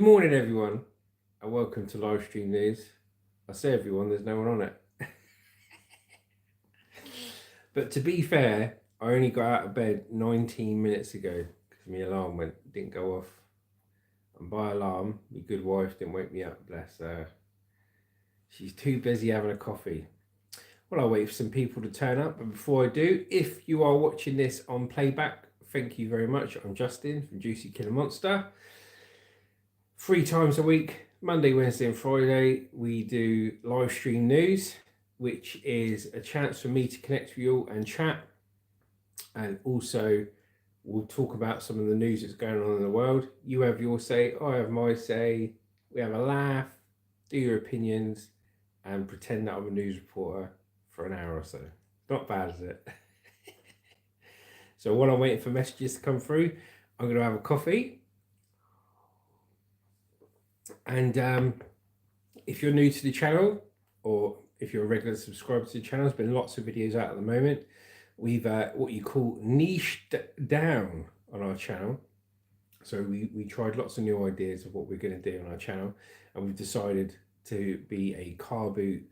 morning, everyone, and welcome to Livestream News. I say everyone, there's no one on it. But to be fair, I only got out of bed 19 minutes ago because my alarm didn't go off. And by alarm, my good wife didn't wake me up, bless her. She's too busy having a coffee. Well, I'll wait for some people to turn up. But before I do, if you are watching this on playback, thank you very much. I'm Justin from Juicy Killer Monster. 3 times a week, Monday, Wednesday and Friday, we do live stream news, which is a chance for me to connect with you all and chat. And also, we'll talk about some of the news that's going on in the world. You have your say, I have my say. We have a laugh, do your opinions, and pretend that I'm a news reporter for an hour or so. Not bad, is it? So while I'm waiting for messages to come through, I'm going to have a coffee. And if you're new to the channel, or if you're a regular subscriber to the channel, there's been lots of videos out at the moment. We've what you call niched down on our channel. So we tried lots of new ideas of what we're going to do on our channel, and we've decided to be a car boot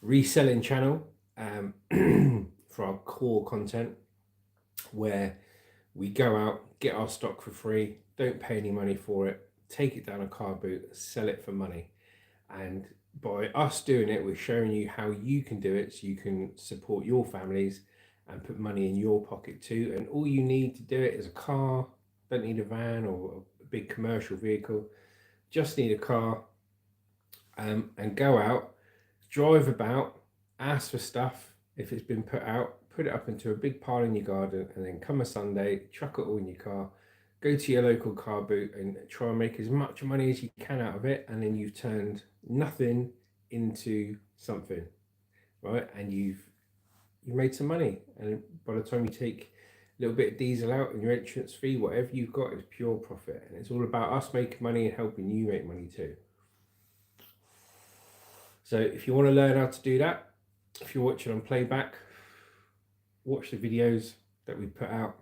reselling channel for our core content, where we go out, get our stock for free, don't pay any money for it, take it down a car boot, sell it for money. And by us doing it, we're showing you how you can do it so you can support your families and put money in your pocket too. And all you need to do it is a car. Don't need a van or a big commercial vehicle, just need a car, and go out, drive about, ask for stuff. If it's been put out, put it up into a big pile in your garden, and then come a Sunday, chuck it all in your car, go to your local car boot and try and make as much money as you can out of it. And then you've turned nothing into something, right? And you've made some money. And by the time you take a little bit of diesel out and your entrance fee, whatever you've got is pure profit. And it's all about us making money and helping you make money too. So if you want to learn how to do that, if you're watching on playback, watch the videos that we put out,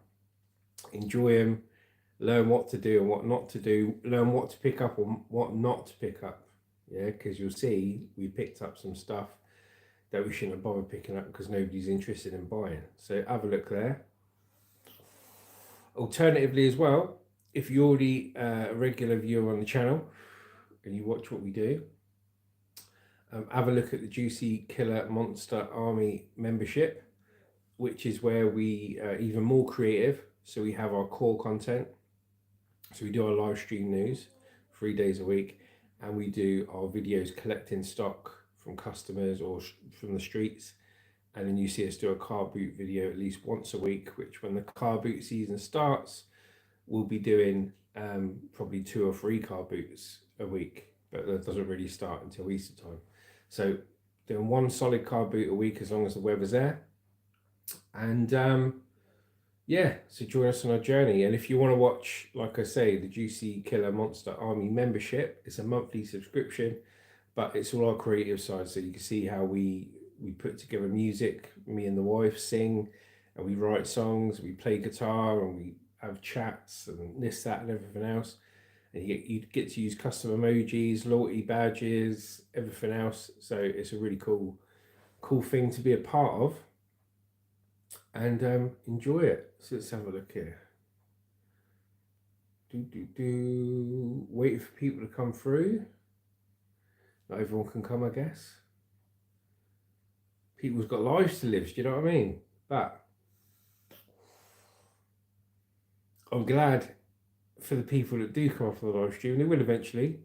enjoy them, learn what to do and what not to do, learn what to pick up and what not to pick up. Yeah, because you'll see we picked up some stuff that we shouldn't have bothered picking up because nobody's interested in buying. So have a look there. Alternatively as well, if you're already a regular viewer on the channel and you watch what we do, have a look at the Juicy Killer Monster Army membership, which is where we are even more creative. So we have our core content. So we do our live stream news 3 days a week, and we do our videos collecting stock from customers or from the streets. And then you see us do a car boot video at least once a week, which when the car boot season starts, we'll be doing probably 2 or 3 car boots a week, but that doesn't really start until Easter time. So doing 1 solid car boot a week as long as the weather's there. And yeah, so join us on our journey. And if you want to watch, like I say, the Juicy Killer Monster Army membership, it's a monthly subscription, but it's all our creative side. So you can see how we put together music, me and the wife sing, and we write songs, we play guitar, and we have chats and this, that, and everything else. And you get to use custom emojis, loyalty badges, everything else. So it's a really cool thing to be a part of. And enjoy it. So let's have a look here. Waiting for people to come through. Not everyone can come, I guess. People's got lives to live, do you know what I mean? But I'm glad for the people that do come off the live stream. They will eventually.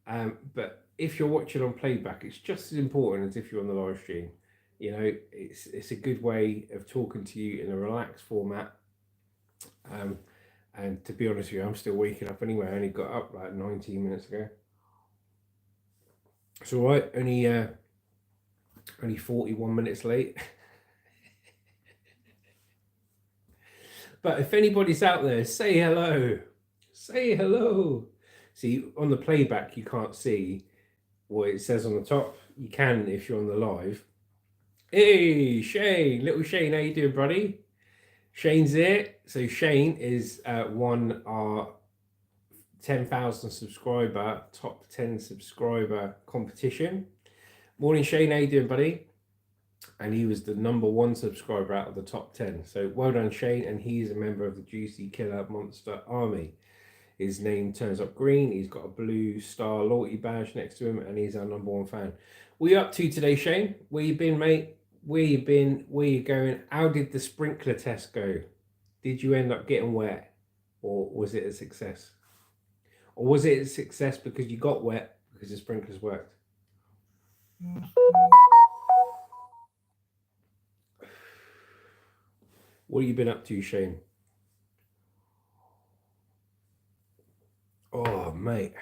But if you're watching on playback, it's just as important as if you're on the live stream. You know, it's a good way of talking to you in a relaxed format. And to be honest with you, I'm still waking up anyway. I only got up like 19 minutes ago. It's all right. Only 41 minutes late. But if anybody's out there, say hello. Say hello. See, on the playback, you can't see what it says on the top. You can if you're on the live. Hey, Shane, little Shane, how you doing, buddy? Shane's here. So Shane is won our 10,000 subscriber, top 10 subscriber competition. Morning, Shane. How you doing, buddy? And he was the #1 subscriber out of the top 10. So well done, Shane. And he's a member of the Juicy Killer Monster Army. His name turns up green. He's got a blue star loyalty badge next to him, and he's our #1 fan. What are you up to today, Shane? Where you been, mate? Where you been? Where you going? How did the sprinkler test go? Did you end up getting wet, or was it a success? Or was it a success because you got wet because the sprinklers worked? What have you been up to, Shane? Oh, mate.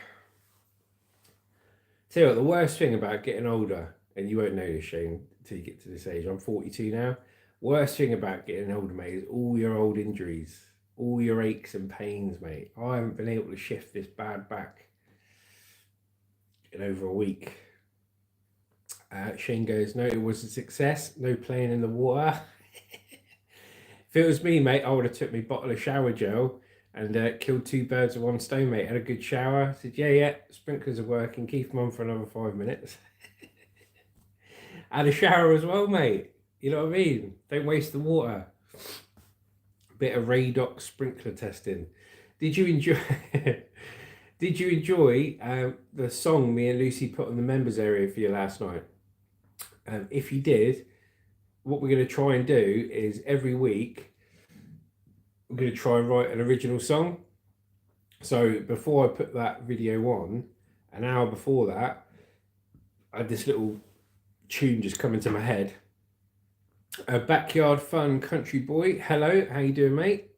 Tell you what, the worst thing about getting older, and you won't know this, Shane, until you get to this age. I'm 42 now. Worst thing about getting older, mate, is all your old injuries, all your aches and pains, mate. I haven't been able to shift this bad back in over a week. Shane goes, no, it was a success. No playing in the water. If it was me, mate, I would have took me bottle of shower gel and killed 2 birds with 1 stone, mate. Had a good shower. Said, yeah, sprinklers are working. Keep them on for another 5 minutes. Had a shower as well, mate. You know what I mean? Don't waste the water. Bit of Radox sprinkler testing. Did you enjoy? Did you enjoy the song me and Lucy put on the members area for you last night? If you did, what we're going to try and do is every week I'm going to try and write an original song. So before I put that video on, an hour before that, I had this little tune just come into my head. Backyard Fun Country Boy. Hello, how you doing, mate?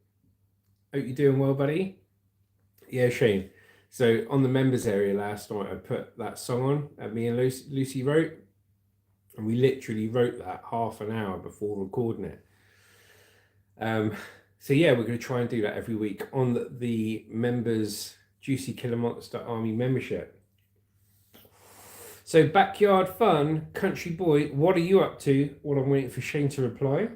Hope you're doing well, buddy. Yeah, Shane. So on the members area last night, I put that song on that me and Lucy wrote. And we literally wrote that half an hour before recording it. So yeah, we're going to try and do that every week on the members Juicy Killer Monster Army membership. So Backyard Fun Country Boy, what are you up to? What I'm waiting for Shane to reply.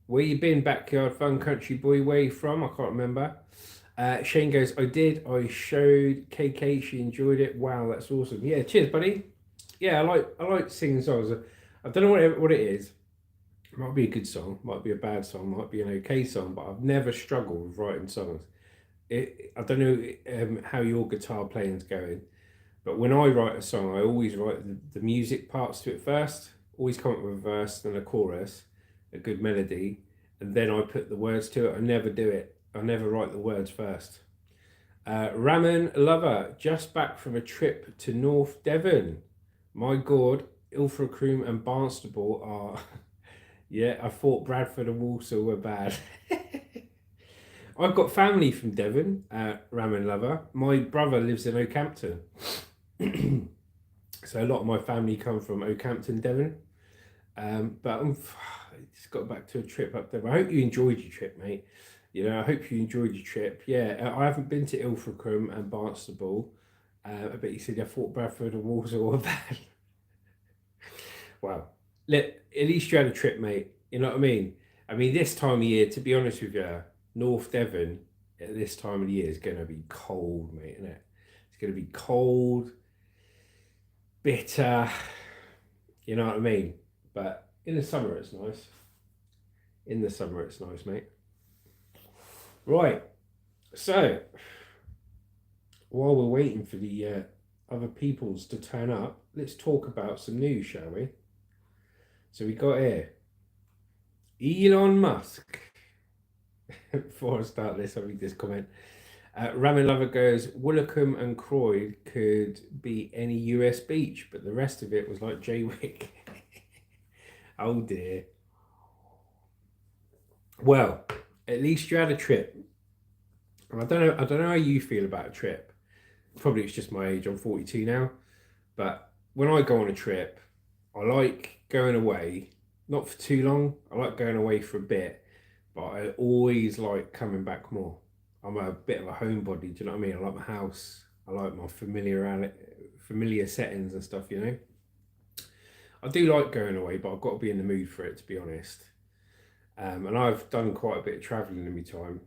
Where you been, Backyard Fun Country Boy? Where you from? I can't remember. Shane goes, I did. I showed KK. She enjoyed it. Wow, that's awesome. Yeah, cheers, buddy. Yeah, I like singing songs. I don't know what it is. It might be a good song, might be a bad song, might be an okay song, but I've never struggled with writing songs. I don't know how your guitar playing's going, but when I write a song, I always write the music parts to it first. Always come up with a verse, then a chorus, a good melody, and then I put the words to it. I never do it. I never write the words first. Ramen Lover, just back from a trip to North Devon. My God, Ilfracombe and Barnstable are... Yeah, I thought Bradford and Walsall were bad. I've got family from Devon, Ramen Lover. My brother lives in Oakhampton. So a lot of my family come from Oakhampton, Devon. But I just got back to a trip up there. I hope you enjoyed your trip, mate. You know, I hope you enjoyed your trip. Yeah, I haven't been to Ilfracombe and Barnstable. But you said I thought Bradford and Walsall were bad. Wow. At least you had a trip, mate. You know what I mean? I mean, this time of year, to be honest with you, North Devon at this time of the year is going to be cold, mate, isn't it? It's going to be cold, bitter, you know what I mean? But in the summer, it's nice. In the summer, it's nice, mate. Right. So, while we're waiting for the other peoples to turn up, let's talk about some news, shall we? So we got here Elon Musk. Before I start this, I'll read this comment. Ramen Lover goes, Woolacombe and Croyd could be any US beach, but the rest of it was like Jaywick. Oh dear. Well, at least you had a trip. And I don't know how you feel about a trip. Probably it's just my age. I'm 42 now. But when I go on a trip, I like going away, not for too long. I like going away for a bit, but I always like coming back more. I'm a bit of a homebody, do you know what I mean? I like my house. I like my familiar settings and stuff, you know? I do like going away, but I've got to be in the mood for it, to be honest. And I've done quite a bit of travelling in my time,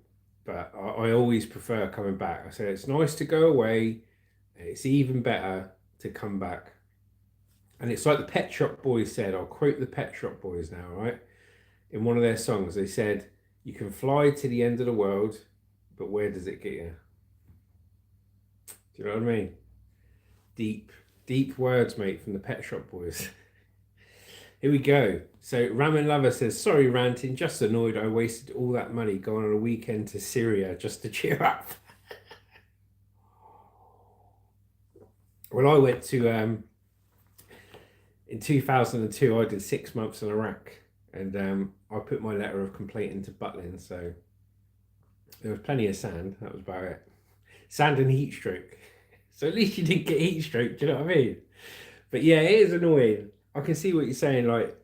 but I always prefer coming back. I say it's nice to go away. It's even better to come back. And it's like the Pet Shop Boys said. I'll quote the Pet Shop Boys now, right? In one of their songs, they said, "You can fly to the end of the world, but where does it get you?" Do you know what I mean? Deep, deep words, mate, from the Pet Shop Boys. Here we go. So Ramen Lover says, "Sorry, ranting, just annoyed I wasted all that money going on a weekend to Syria just to cheer up." When I went to in 2002, I did 6 months in Iraq, and I put my letter of complaint into Butlin, so there was plenty of sand. That was about it. Sand and heat stroke. So at least you didn't get heat stroke. Do you know what I mean? But yeah, it is annoying. I can see what you're saying. Like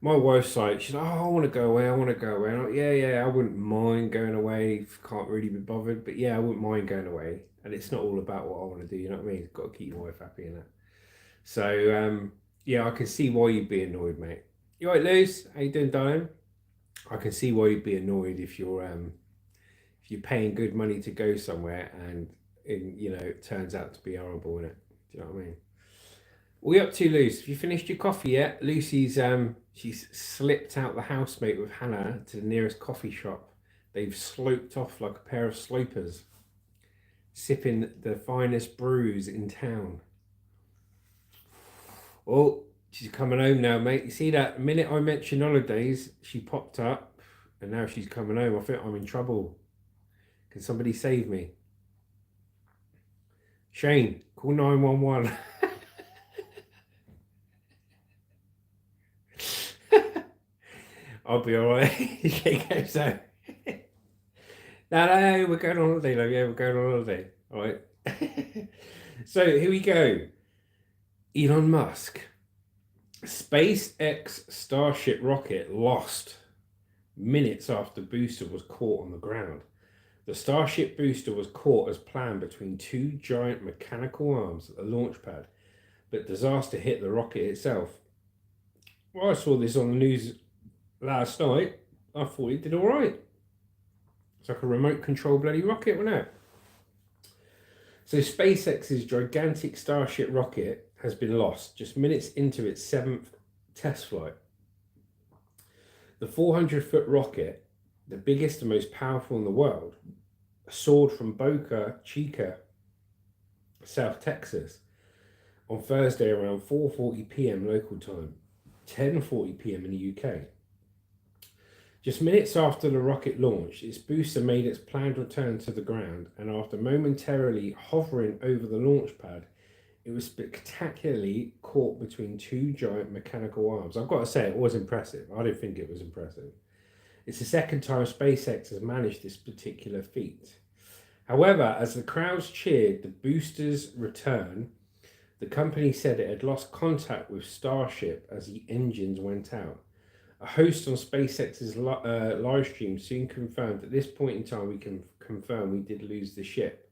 my wife's like, she's like, "Oh, I want to go away. I want to go away." And I'm like, yeah, I wouldn't mind going away. Can't really be bothered, but yeah, I wouldn't mind going away. And it's not all about what I want to do. You know what I mean? You've got to keep your wife happy in that. So yeah, I can see why you'd be annoyed, mate. You all right, Luz? How you doing, darling? I can see why you'd be annoyed if you're paying good money to go somewhere and it turns out to be horrible, innit? Do you know what I mean? What are you up to, Luce? Have you finished your coffee yet? Lucy's she's slipped out the housemate with Hannah to the nearest coffee shop. They've sloped off like a pair of slopers, sipping the finest brews in town. Well, she's coming home now, mate. You see that minute I mentioned holidays, she popped up, and now she's coming home. I think I'm in trouble. Can somebody save me? Shane, call 911. I'll be alright. She goes out. No, we're going on holiday, love. Yeah, we're going on holiday. All right. So here we go. Elon Musk. SpaceX Starship rocket lost minutes after booster was caught on the ground. The Starship booster was caught as planned between two giant mechanical arms at the launch pad, but disaster hit the rocket itself. Well, I saw this on the news last night. I thought it did all right. It's like a remote control bloody rocket, wasn't it? So SpaceX's gigantic Starship rocket has been lost just minutes into its 7th test flight. The 400-foot rocket, the biggest and most powerful in the world, soared from Boca Chica, South Texas, on Thursday around 4:40 p.m. local time, 10:40 p.m. in the UK. Just minutes after the rocket launched, its booster made its planned return to the ground, and after momentarily hovering over the launch pad, it was spectacularly caught between two giant mechanical arms. I've got to say, it was impressive. I didn't think it was impressive. It's the second time SpaceX has managed this particular feat. However, as the crowds cheered the booster's return, the company said it had lost contact with Starship as the engines went out. A host on SpaceX's live stream soon confirmed at this point in time we can confirm we did lose the ship.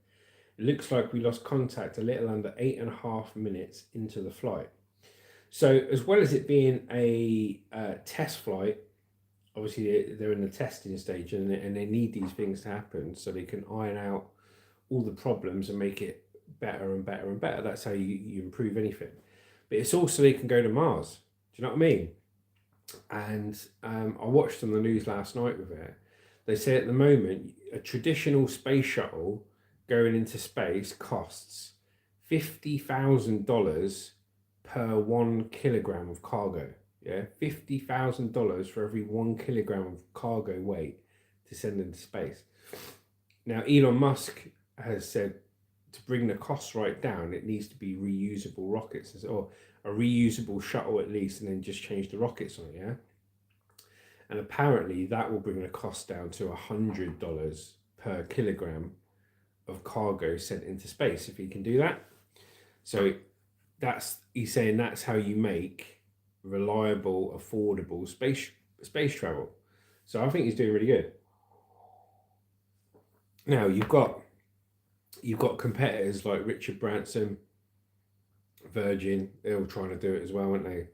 It looks like we lost contact a little under 8.5 minutes into the flight. So as well as it being a test flight, obviously they're in the testing stage and they need these things to happen so they can iron out all the problems and make it better and better and better. That's how you improve anything. But it's also they can go to Mars. Do you know what I mean? And I watched on the news last night with it. They say at the moment a traditional space shuttle going into space costs $50,000 per 1 kilogram of cargo. Yeah, $50,000 for every 1 kilogram of cargo weight to send into space. Now Elon Musk has said to bring the costs right down, it needs to be reusable rockets or a reusable shuttle at least, and then just change the rockets on it. Yeah, and apparently that will bring the cost down to $100 per kilogram of cargo sent into space if he can do that. So he's saying that's how you make reliable, affordable space travel. So I think he's doing really good. Now you've got competitors like Richard Branson, Virgin. They're all trying to do it as well, aren't they?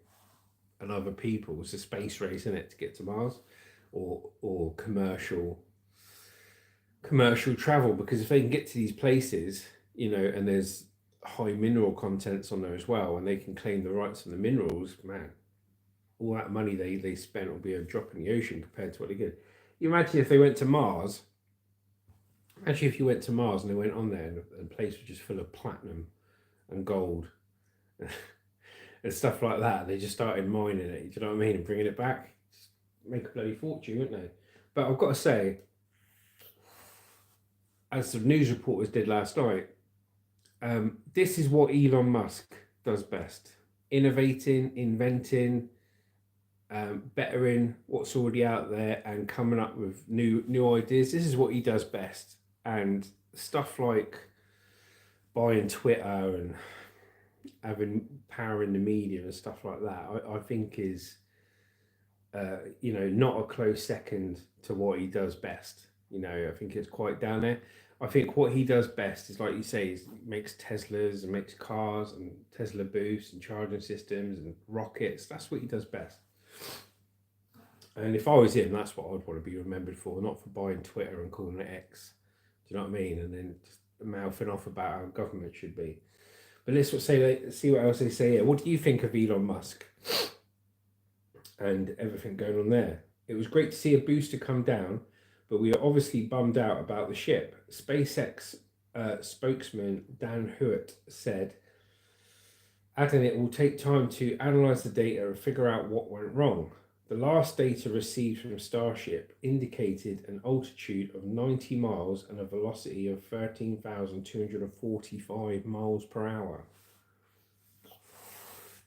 And other people. It's a space race, isn't it, to get to Mars, or commercial commercial travel, because if they can get to these places, you know, and there's high mineral contents on there as well, and they can claim the rights on the minerals, man, all that money they spent will be a drop in the ocean compared to what they get. You imagine if they went to Mars. Actually, if you went to Mars and they went on there and the place was just full of platinum and gold and stuff like that, they just started mining it, do you know what I mean, and bringing it back, just make a bloody fortune, wouldn't they? But I've got to say, as the news reporters did last night, this is what Elon Musk does best: innovating, inventing, bettering what's already out there, and coming up with new ideas. This is what he does best, and stuff like buying Twitter and having power in the media and stuff like that, I think is, you know, not a close second to what he does best. You know, I think it's quite down there. I think what he does best is, like you say, is makes Teslas and makes cars and Tesla boosts and charging systems and rockets. That's what he does best. And if I was him, that's what I'd want to be remembered for, not for buying Twitter and calling it X. Do you know what I mean? And then just mouthing off about how government should be. But let's see what else they say here. What do you think of Elon Musk and everything going on there? It was great to see a booster come down, but we are obviously bummed out about the ship. SpaceX spokesman Dan Hewitt said, adding it will take time to analyze the data and figure out what went wrong. The last data received from Starship indicated an altitude of 90 miles and a velocity of 13,245 miles per hour.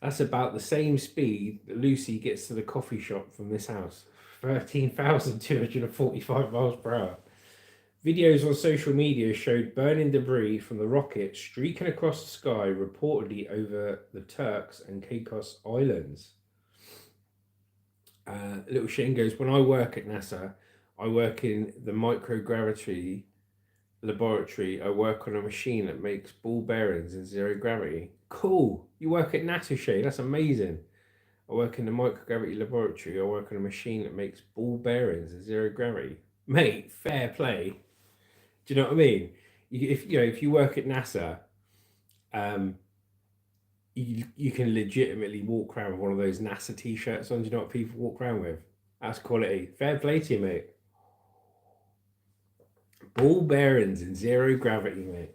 That's about the same speed that Lucy gets to the coffee shop from this house. 13,245 miles per hour. Videos on social media showed burning debris from the rocket streaking across the sky, reportedly over the Turks and Caicos Islands. Little Shane goes, when I work at NASA, I work in the microgravity laboratory. I work on a machine that makes ball bearings in zero gravity. Cool. You work at NASA, Shane. That's amazing. I work in the microgravity laboratory. I work on a machine that makes ball bearings in zero gravity. Mate, fair play. Do you know what I mean? If you work at NASA, you can legitimately walk around with one of those NASA t-shirts on. Do you know what people walk around with? That's quality. Fair play to you, mate. Ball bearings in zero gravity, mate.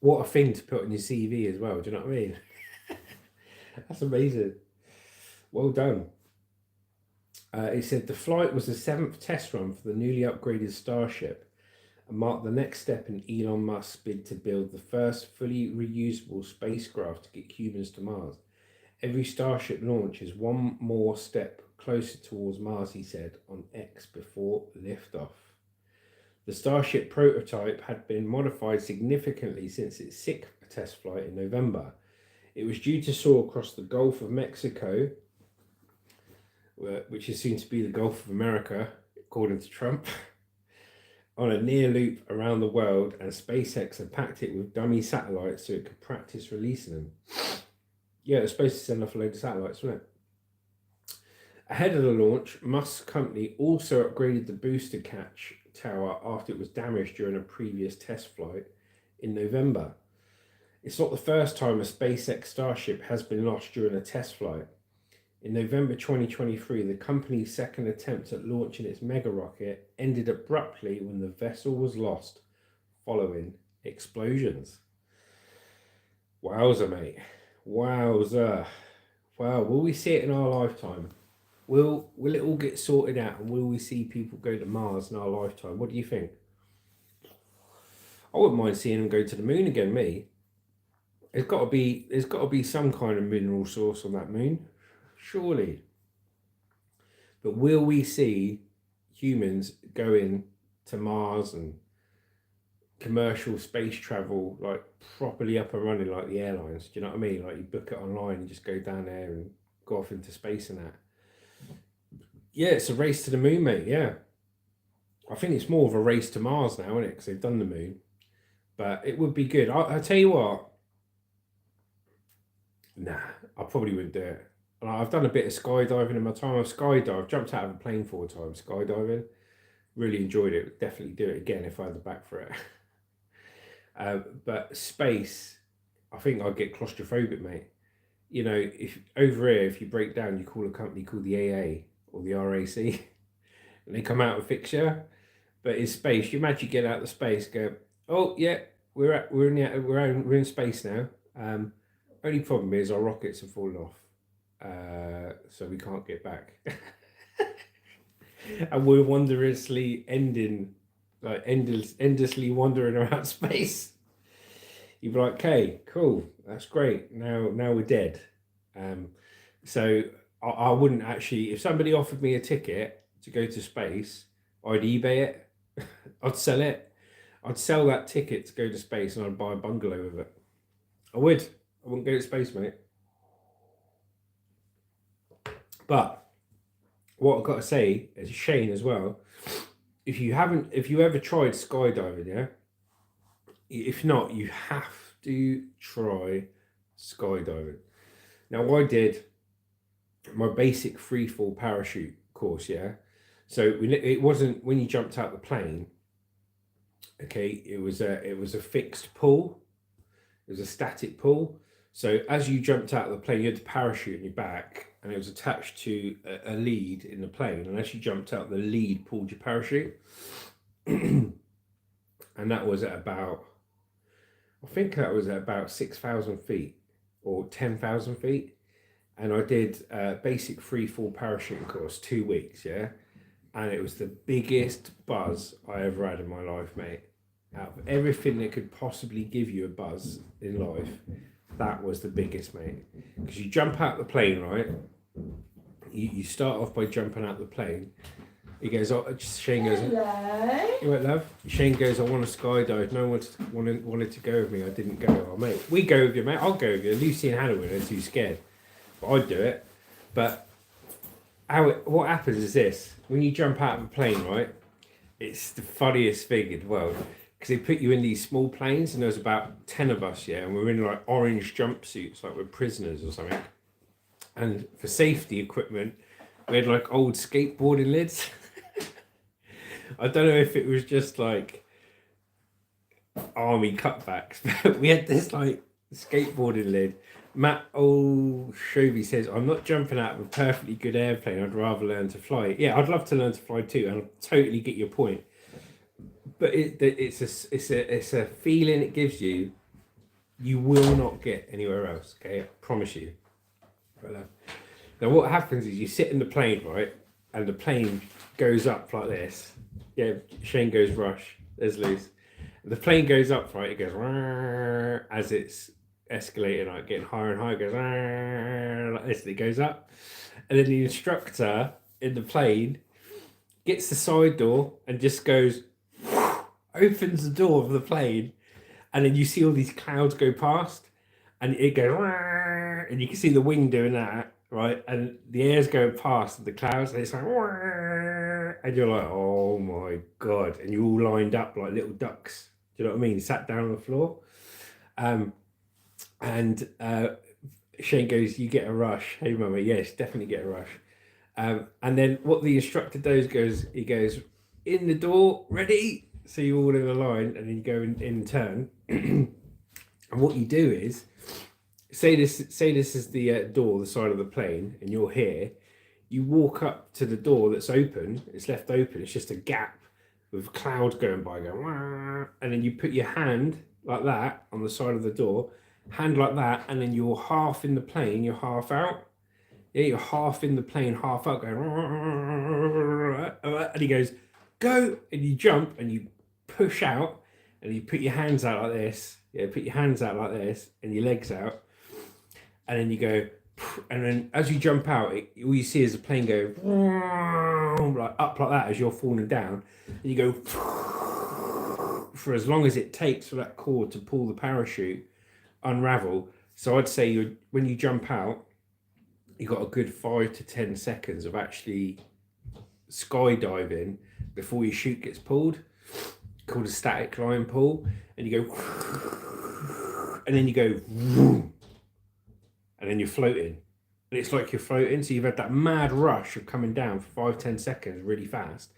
What a thing to put on your CV as well. Do you know what I mean? That's amazing. Well done. He said the flight was the 7th test run for the newly upgraded Starship and marked the next step in Elon Musk's bid to build the first fully reusable spacecraft to get humans to Mars. Every Starship launch is one more step closer towards Mars, he said on X before liftoff. The Starship prototype had been modified significantly since its 6th test flight in November. It was due to soar across the Gulf of Mexico, which is soon to be the Gulf of America, according to Trump, on a near loop around the world, and SpaceX had packed it with dummy satellites so it could practice releasing them. Yeah, it was supposed to send off a load of satellites, wasn't it? Ahead of the launch, Musk's company also upgraded the booster catch tower after it was damaged during a previous test flight in November. It's not the first time a SpaceX Starship has been lost during a test flight. In November 2023, the company's second attempt at launching its mega rocket ended abruptly when the vessel was lost following explosions. Wowza, mate. Wowza. Wow, will we see it in our lifetime? Will it all get sorted out, and will we see people go to Mars in our lifetime? What do you think? I wouldn't mind seeing them go to the moon again, me. There's got to be some kind of mineral source on that moon. Surely. But will we see humans going to Mars and commercial space travel like properly up and running like the airlines? Do you know what I mean? Like you book it online and just go down there and go off into space and that. Yeah, it's a race to the moon, mate. Yeah. I think it's more of a race to Mars now, isn't it? Because they've done the moon. But it would be good. I'll tell you what. Nah, I probably wouldn't do it. I've done a bit of skydiving in my time. I've skydived, jumped out of a plane 4 times skydiving. Really enjoyed it. Would definitely do it again if I had the back for it. But space, I think I'd get claustrophobic, mate. You know, if over here, if you break down, you call a company called the AA or the RAC, and they come out and fix you. But in space, you imagine you get out of space, go, oh yeah, we're in space now. Only problem is our rockets have fallen off, so we can't get back, and we're wondrously ending, like endlessly wandering around space. You'd be like, okay, cool, that's great. Now we're dead. So I wouldn't actually, if somebody offered me a ticket to go to space, I'd eBay it. I'd sell it. I'd sell that ticket to go to space, and I'd buy a bungalow with it. I would. I wouldn't go to space, mate. But what I've got to say is Shane as well. If you ever tried skydiving, yeah. If not, you have to try skydiving. Now, I did my basic free fall parachute course, yeah. So it wasn't when you jumped out the plane. Okay, it was a fixed pull. It was a static pull. So as you jumped out of the plane, you had the parachute on your back, and it was attached to a lead in the plane. And as you jumped out, the lead pulled your parachute, and that was at about, I think that was at about 6,000 feet or 10,000 feet. And I did a basic free fall parachuting course, 2 weeks, yeah. And it was the biggest buzz I ever had in my life, mate. Out of everything that could possibly give you a buzz in life, that was the biggest, mate. Because you jump out the plane, right? You start off by jumping out the plane. He goes, oh, Shane goes, hello. You went, love? Shane goes, I want to skydive. No one wanted to go with me. I didn't go. Oh, mate, we go with you, mate. I'll go with you. Lucy and Hannah were too scared. But I'd do it. But what happens is this. When you jump out of a plane, right? It's the funniest thing in the world. Because they put you in these small planes, and there's about 10 of us, yeah, and we're in like orange jumpsuits, like we're prisoners or something. And for safety equipment, we had like old skateboarding lids. I don't know if it was just like army cutbacks, but we had this like skateboarding lid. Matt Shovey says, I'm not jumping out of a perfectly good airplane, I'd rather learn to fly. Yeah, I'd love to learn to fly too, and I totally get your point. But it's a feeling it gives you. You will not get anywhere else. Okay, I promise you. Now what happens is you sit in the plane, right, and the plane goes up like this. Yeah, Shane goes rush. There's Luce. The plane goes up, right. It goes as it's escalating, like getting higher and higher. It goes like this. And it goes up, and then the instructor in the plane gets the side door and just goes. Opens the door of the plane, and then you see all these clouds go past, and it goes, and you can see the wing doing that, right? And the air's going past the clouds, and it's like, and you're like, oh my god! And you're all lined up like little ducks. Do you know what I mean? Sat down on the floor, and Shane goes, "You get a rush." Hey, mama, yes, definitely get a rush. And then what the instructor does, he goes in the door, ready. So you're all in a line, and then you go in turn. And what you do is, say this is the door, the side of the plane, and you're here. You walk up to the door that's open. It's left open. It's just a gap with clouds going by, and then you put your hand like that on the side of the door, hand like that, and then you're half in the plane, you're half out. Yeah, you're half in the plane, half out, going, and he goes, go, and you jump, and you push out, and you put your hands out like this. Yeah, put your hands out like this, and your legs out, and then you go, and then as you jump out, all you see is the plane go like up like that as you're falling down, and you go for as long as it takes for that cord to pull the parachute unravel. So I'd say when you jump out, you got a good 5 to 10 seconds of actually skydiving before your chute gets pulled, called a static line pull, and you go, and then you go, and then you're floating, and it's like you're floating. So you've had that mad rush of coming down for 5-10 seconds really fast.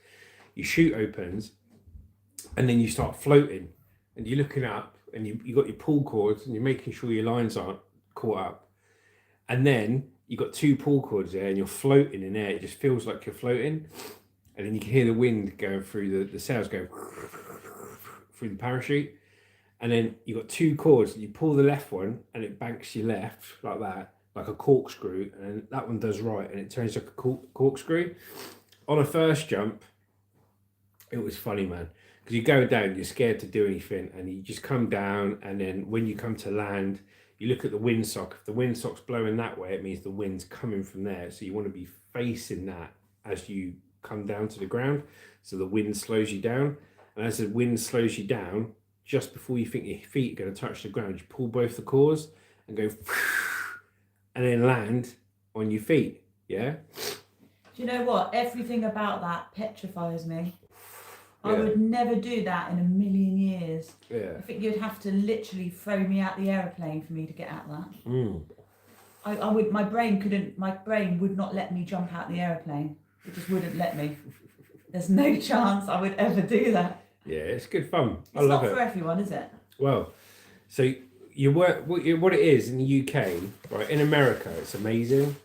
your chute opens, and then you start floating, and you're looking up, and you got your pull cords, and you're making sure your lines aren't caught up, and then you got 2 pull cords there, and you're floating in air. It just feels like you're floating, and then you can hear the wind going through the sails go through the parachute, and then you got 2 cords, and you pull the left one, and it banks your left like that, like a corkscrew, and then that one does right, and it turns like a corkscrew. On a first jump, it was funny, man, because you go down, you're scared to do anything, and you just come down, and then when you come to land, you look at the windsock. If the windsock's blowing that way, it means the wind's coming from there, so you want to be facing that as you come down to the ground, so the wind slows you down, and as the wind slows you down, just before you think your feet are going to touch the ground, you pull both the cords and go, and then land on your feet. Yeah. Do you know what? Everything about that petrifies me. Yeah. I would never do that in a million years. Yeah. I think you'd have to literally throw me out the aeroplane for me to get out that. I would. My brain would not let me jump out the aeroplane. It just wouldn't let me. There's no chance I would ever do that. Yeah, it's good fun. I love it. It's not for everyone, is it? Well, so you work. What it is in the UK, right? In America, it's amazing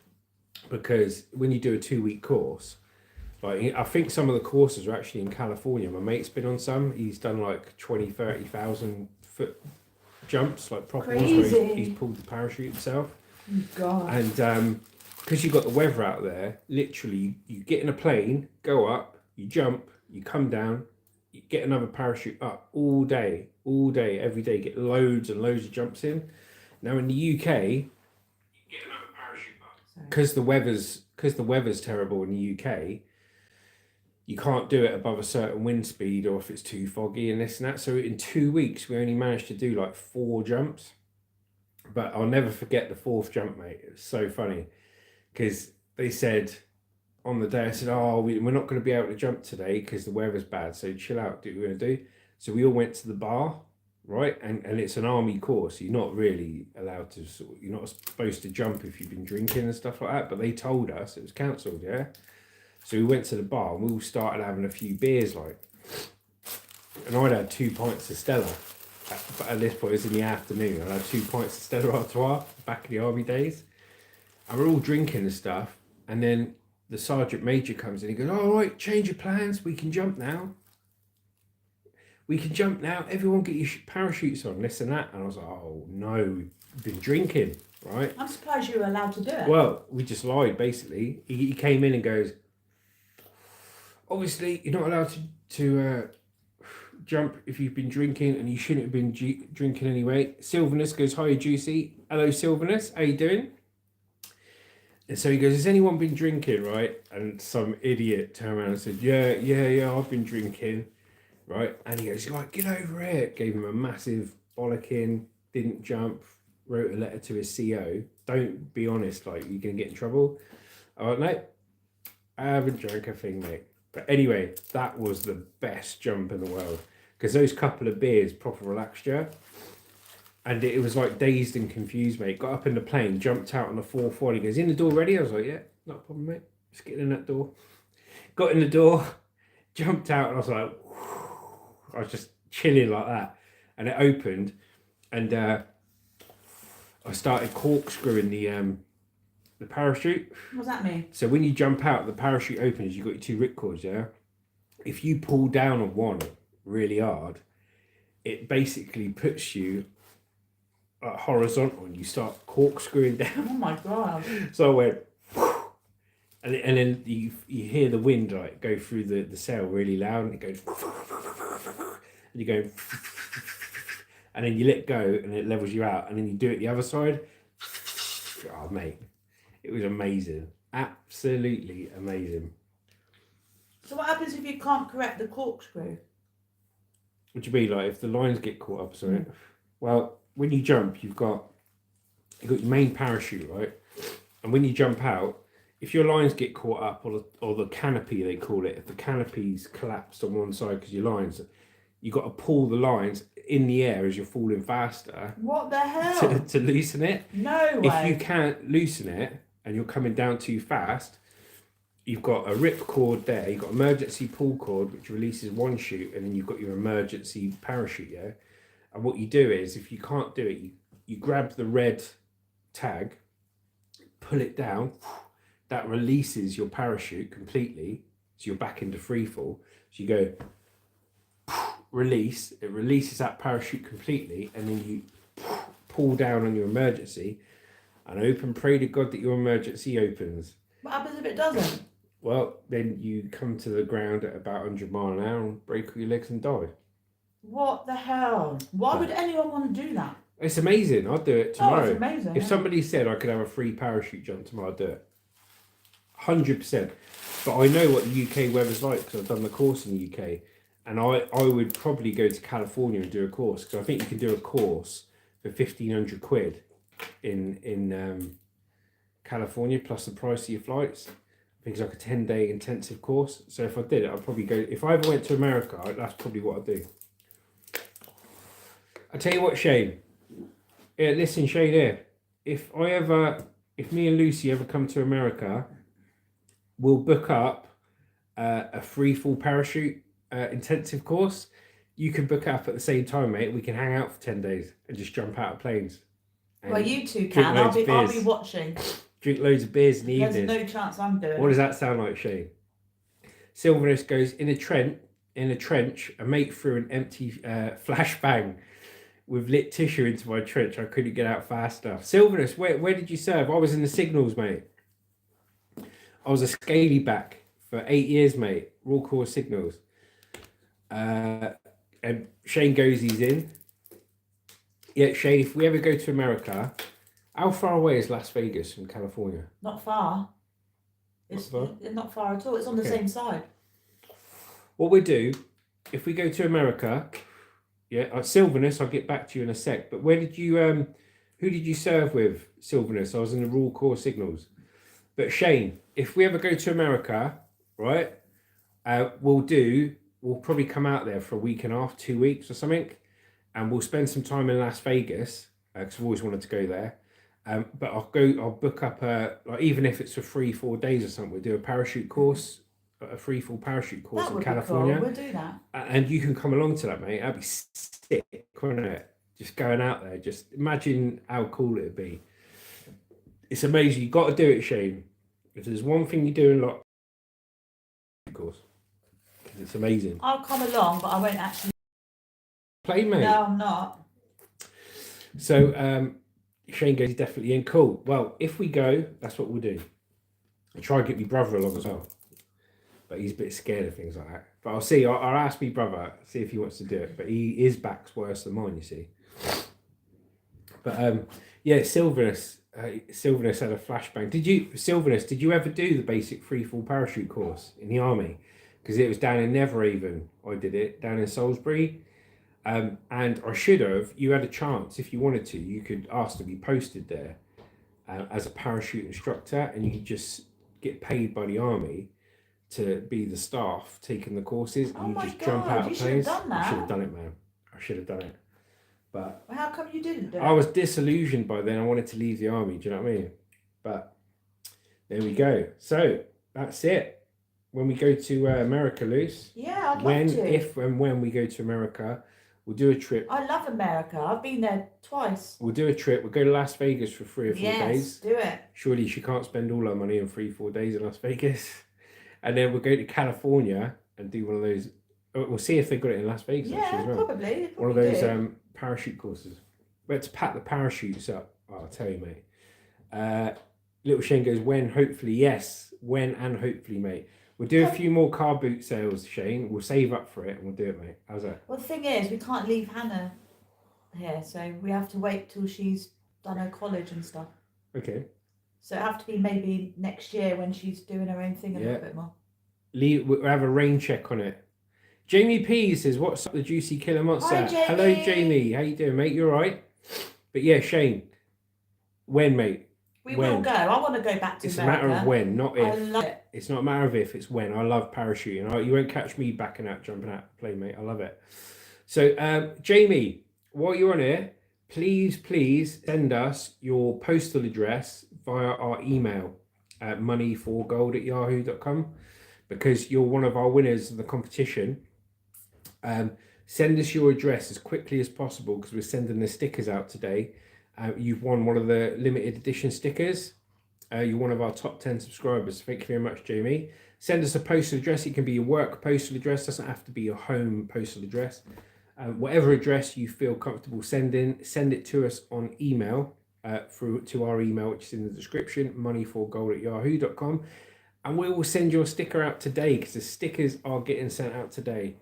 because when you do a 2-week course, like I think some of the courses are actually in California. My mate's been on some. He's done like 20,000-30,000 foot jumps, like proper ones where he's pulled the parachute himself. Oh, God. And because you've got the weather out there, literally you get in a plane, go up, you jump, you come down, you get another parachute up all day, every day, get loads and loads of jumps in. Now in the UK, you get another parachute up. Because the weather's terrible in the UK, you can't do it above a certain wind speed or if it's too foggy and this and that. So in 2 weeks, we only managed to do like 4 jumps. But I'll never forget the 4th jump, mate. It was so funny because they said on the day, I said, we're not going to be able to jump today because the weather's bad. So chill out, do what we're going to do. So we all went to the bar, right? And it's an army course. You're not really allowed to, you're not supposed to jump if you've been drinking and stuff like that. But they told us it was cancelled, yeah? So we went to the bar and we all started having a few beers, like. And I'd had 2 pints of Stella. But at this point, it was in the afternoon. I had 2 pints of Stella Artois back in the army days. And we're all drinking and stuff. And then the sergeant major comes in. He goes, all right, change your plans. We can jump now. Everyone get your parachutes on, this and that. And I was like, oh, no, we've been drinking, right? I'm surprised you were allowed to do it. Well, we just lied, basically. He came in and goes, obviously, you're not allowed to jump if you've been drinking, and you shouldn't have been drinking anyway. Sylvanus goes, hi, Juicy. Hello, Sylvanus. How you doing? And so he goes, has anyone been drinking, right? And some idiot turned around and said, yeah, I've been drinking, right? And he goes, like, get over here. Gave him a massive bollocking, didn't jump, wrote a letter to his CO. Don't be honest, like, you're going to get in trouble. I went, no, I haven't drank a thing, mate. But anyway, that was the best jump in the world. Because those couple of beers proper relaxed you. And it was like dazed and confused, mate. Got up in the plane, jumped out on the 4th one. He goes, in the door ready? I was like, yeah, not a problem, mate. Just get in that door. Got in the door, jumped out, and I was like, whew. I was just chilling like that. And it opened, and I started corkscrewing the parachute. What does that mean? So when you jump out, the parachute opens, you've got your 2 ripcords, yeah? If you pull down on one really hard, it basically puts you horizontal and you start corkscrewing down. Oh my God. So I went, and then you hear the wind like go through the sail really loud, and it goes, and you go, and then you let go and it levels you out, and then you do it the other side. Oh, mate. It was amazing. Absolutely amazing. So what happens if you can't correct the corkscrew? What do you mean, like if the lines get caught up or something? Well, when you jump, you've got your main parachute, right? And when you jump out, if your lines get caught up, or the canopy, they call it, if the canopy's collapsed on one side because your lines, you've got to pull the lines in the air as you're falling faster. What the hell? To loosen it. No way. If you can't loosen it and you're coming down too fast, you've got a rip cord there, you've got emergency pull cord, which releases one chute, and then you've got your emergency parachute, yeah? And what you do is, if you can't do it, you grab the red tag, pull it down, that releases your parachute completely, so you're back into free fall. So you go, release, it releases that parachute completely, and then you pull down on your emergency, and hope and pray to God that your emergency opens. What happens if it doesn't? Well, then you come to the ground at about 100 mile an hour and break all your legs and die. What the hell? Why would anyone want to do that? It's amazing. I'd do it tomorrow. Oh, it's amazing. If somebody said I could have a free parachute jump tomorrow, I'd do it. 100%. But I know what the UK weather's like because I've done the course in the UK. And I would probably go to California and do a course, because I think you can do a course for 1,500 quid in California plus the price of your flights. I think it's like a 10-day intensive course. So if I did it, I'd probably go. If I ever went to America, that's probably what I'd do. I tell you what, Shane. Yeah, listen, Shane. Here, if me and Lucy ever come to America, we'll book up a free fall parachute intensive course. You can book up at the same time, mate. We can hang out for 10 days and just jump out of planes. Well, you two can. I'll be watching. Drink loads of beers in the evening. There's no chance I'm doing it. What does that sound like, Shane? Sylvanus goes, in a trench, a mate threw an empty flashbang with lit tissue into my trench. I couldn't get out fast enough. Sylvanus, where did you serve? I was in the signals, mate. I was a scaly back for 8 years, mate. Raw Corps signals. And Shane goes, he's in. Yeah, Shane, if we ever go to America, how far away is Las Vegas from California? Not far. It's not far at all. It's on the same side. What we do, if we go to America, yeah, Sylvanus, I'll get back to you in a sec. But where did you, who did you serve with, Sylvanus? I was in the Raw Corps signals. But Shane, if we ever go to America, right, we'll probably come out there for a week and a half, 2 weeks or something, and we'll spend some time in Las Vegas because I've always wanted to go there. But I'll book up like even if it's for 3-4 days or something, we'll do a parachute course, a free fall parachute course in California. Cool. We'll do that. And you can come along to that, mate. That'd be sick, wouldn't it? Just going out there, just imagine how cool it'd be. It's amazing. You've got to do it, Shane. If there's one thing you do a lot, of course, it's amazing. I'll come along, but I won't actually play, mate. No, I'm not. So Shane goes, he's definitely in. Cool. Well, if we go, that's what we'll do. I'll try and get my brother along as well, but he's a bit scared of things like that. But I'll see. I'll ask my brother, see if he wants to do it. But his back's worse than mine, you see. But yeah, Sylvanus had a flashbang. Sylvanus, did you ever do the basic free fall parachute course in the army? Because it was down in Neverhaven. I did it down in Salisbury. And I should have. You had a chance if you wanted to. You could ask to be posted there as a parachute instructor, and you could just get paid by the army to be the staff taking the courses, and you just jump out of planes. I should have done it, man. I should have done it. But well, how come you didn't do it? I was disillusioned by then. I wanted to leave the army. Do you know what I mean? But there we go. So that's it. When we go to America, Luce. Yeah, I'd love to. If and when we go to America, we'll do a trip. I love America. I've been there twice. We'll do a trip. We'll go to Las Vegas for 3 or 4 days. Yes, do it. Surely she can't spend all her money in 3-4 days in Las Vegas. And then we'll go to California and do one of those. We'll see if they've got it in Las Vegas. Yeah, as well. probably. One of those parachute courses. We had to pack the parachutes up. Oh, I'll tell you, mate. Little Shane goes, when? Hopefully, yes. When and hopefully, mate. We'll do a few more car boot sales, Shane. We'll save up for it and we'll do it, mate. How's that? Well, the thing is, we can't leave Hannah here, so we have to wait till she's done her college and stuff. Okay. So it have to be maybe next year when she's doing her own thing a little bit more. We'll have a rain check on it. Jamie P says, what's up, the Juicy Killer Monster? Hi, Jamie. Hello, Jamie. How you doing, mate? You all right? But yeah, Shane, when, mate? We will go. I want to go back to America. It's a matter of when, not if. I love it. It's not a matter of if, it's when. I love parachuting. You won't catch me backing out, jumping out the plane, mate. I love it. So, Jamie, while you're on here, please send us your postal address via our email. moneyforgold@yahoo.com, because you're one of our winners of the competition. Send us your address as quickly as possible, because we're sending the stickers out today. You've won one of the limited edition stickers. You're one of our top 10 subscribers. Thank you very much, Jamie. Send us a postal address. It can be your work postal address. It doesn't have to be your home postal address. Whatever address you feel comfortable sending, send it to us on email, through to our email, which is in the description, moneyforgold@yahoo.com. And we will send your sticker out today, because the stickers are getting sent out today.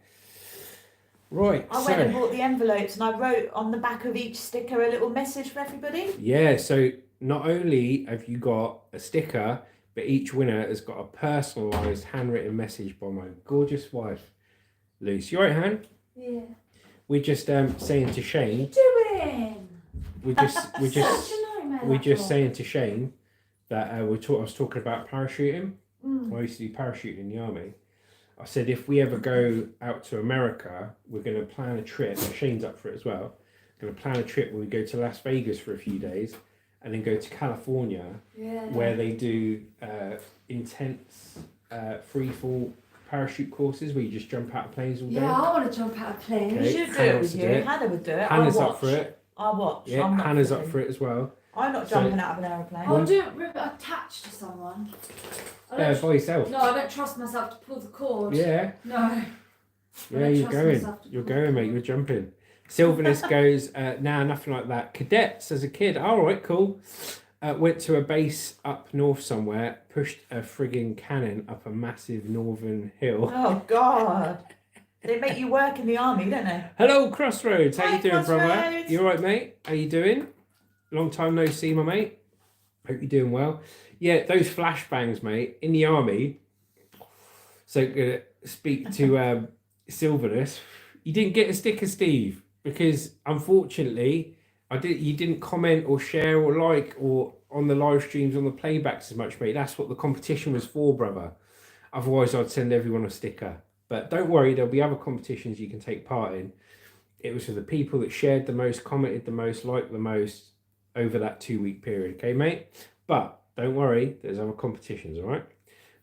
Right. I went and bought the envelopes, and I wrote on the back of each sticker a little message for everybody. Yeah, so not only have you got a sticker, but each winner has got a personalised handwritten message by my gorgeous wife, Luce. You all right, Han? Yeah. We're just saying to Shane. What are you doing? We're just saying to Shane that I was talking about parachuting. I used to do parachuting in the army. I said if we ever go out to America, we're going to plan a trip. Shane's up for it as well. Going to plan a trip where we go to Las Vegas for a few days, and then go to California, where they do intense free fall parachute courses where you just jump out of planes all day. Yeah, I want to jump out of planes. Okay. You should do it with you. Hannah would do it. Hannah's up for it. I'll watch. Yeah, Hannah's up for it as well. I'm not jumping out of an aeroplane. I'll do it attached to someone. By yourself. No, I don't trust myself to pull the cord. Yeah. No. Yeah, you're going. You're going, mate. You're jumping. Sylvanus goes, nah, nothing like that. Cadets as a kid. All right, cool. Went to a base up north somewhere, pushed a frigging cannon up a massive northern hill. Oh, God. They make you work in the army, don't they? Hello, Crossroads. How Hi, you doing, brother? Crossroads. You all right, mate? How you doing? Long time no see, my mate. Hope you're doing well. Yeah, those flashbangs, mate, in the army. So gonna speak to Sylvanus. You didn't get a sticker, Steve, because unfortunately, you didn't comment or share or like or on the live streams, on the playbacks as much, mate. That's what the competition was for, brother. Otherwise, I'd send everyone a sticker. But don't worry, there'll be other competitions you can take part in. It was for the people that shared the most, commented the most, liked the most over that 2-week period, okay, mate? But don't worry, there's other competitions, all right?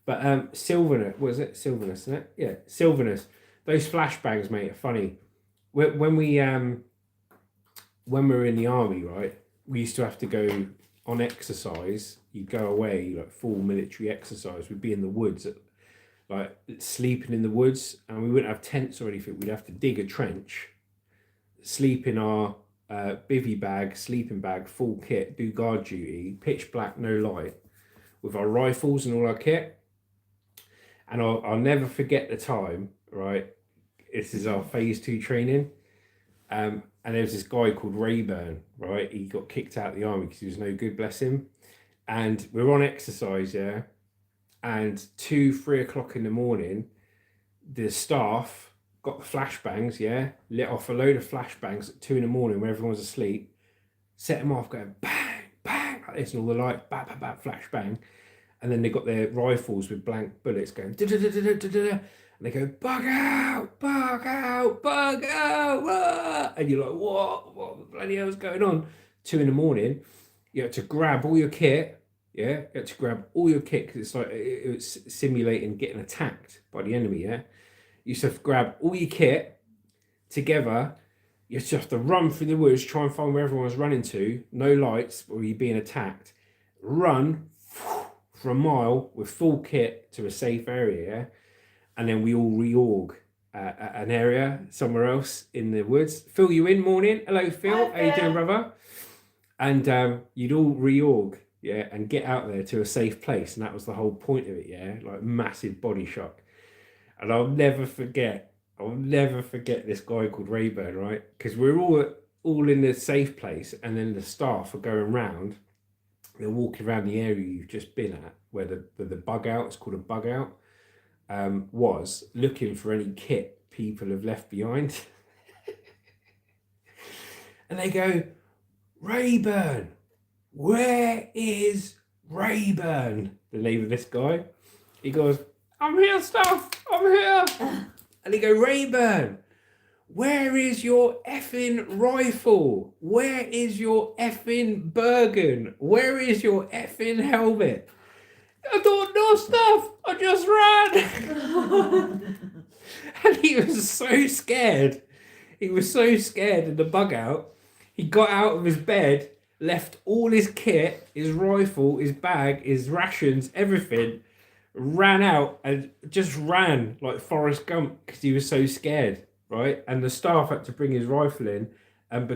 But Sylvanus, was it Sylvanus, isn't it? Yeah, Sylvanus. Those flashbangs, mate, are funny. When we were in the army, right, we used to have to go on exercise. You'd go away, like full military exercise. We'd be in the woods, like sleeping in the woods, and we wouldn't have tents or anything. We'd have to dig a trench, sleep in our bivvy bag, sleeping bag, full kit, do guard duty, pitch black, no light, with our rifles and all our kit. And I'll never forget the time, right? This is our phase 2 training. And there was this guy called Rayburn, right? He got kicked out of the army because he was no good, bless him. And we're on exercise, yeah. And 2-3 o'clock in the morning, the staff got the flashbangs, yeah, lit off a load of flashbangs at 2 in the morning when everyone's asleep, set them off, going bang, bang, like this, and all the lights, bang, bang, bang, flashbang. And then they got their rifles with blank bullets going, and they go, bug out, bug out, bug out, ah! And you're like, what the bloody hell's going on? 2 in the morning, you had to grab all your kit. Yeah, you had to grab all your kit because it's like it was simulating getting attacked by the enemy. Yeah, you used to have to grab all your kit together. You just have to run through the woods, try and find where everyone's running to. No lights, or you're being attacked. Run for a mile with full kit to a safe area. Yeah? And then we all reorg at an area somewhere else in the woods. Phil, you in? Morning. Hello, Phil. Hi, how you doing, brother? And you'd all reorg. Yeah, and get out there to a safe place, and that was the whole point of it. Yeah, like massive body shock. And I'll never forget this guy called Rayburn, right? Because we're all in the safe place, and then the staff are going round. They're walking around the area you've just been at, where the bug out, it's called a bug out, was looking for any kit people have left behind. And they go, Rayburn. Where is Rayburn? The name of this guy. He goes, I'm here, staff. I'm here. And he go, Rayburn, where is your effing rifle? Where is your effing Bergen? Where is your effing helmet? I thought, no stuff. I just ran. And he was so scared. He was so scared in the bug out. He got out of his bed, left all his kit, his rifle, his bag, his rations, everything, ran out and just ran like Forrest Gump because he was so scared, right? And the staff had to bring his rifle in and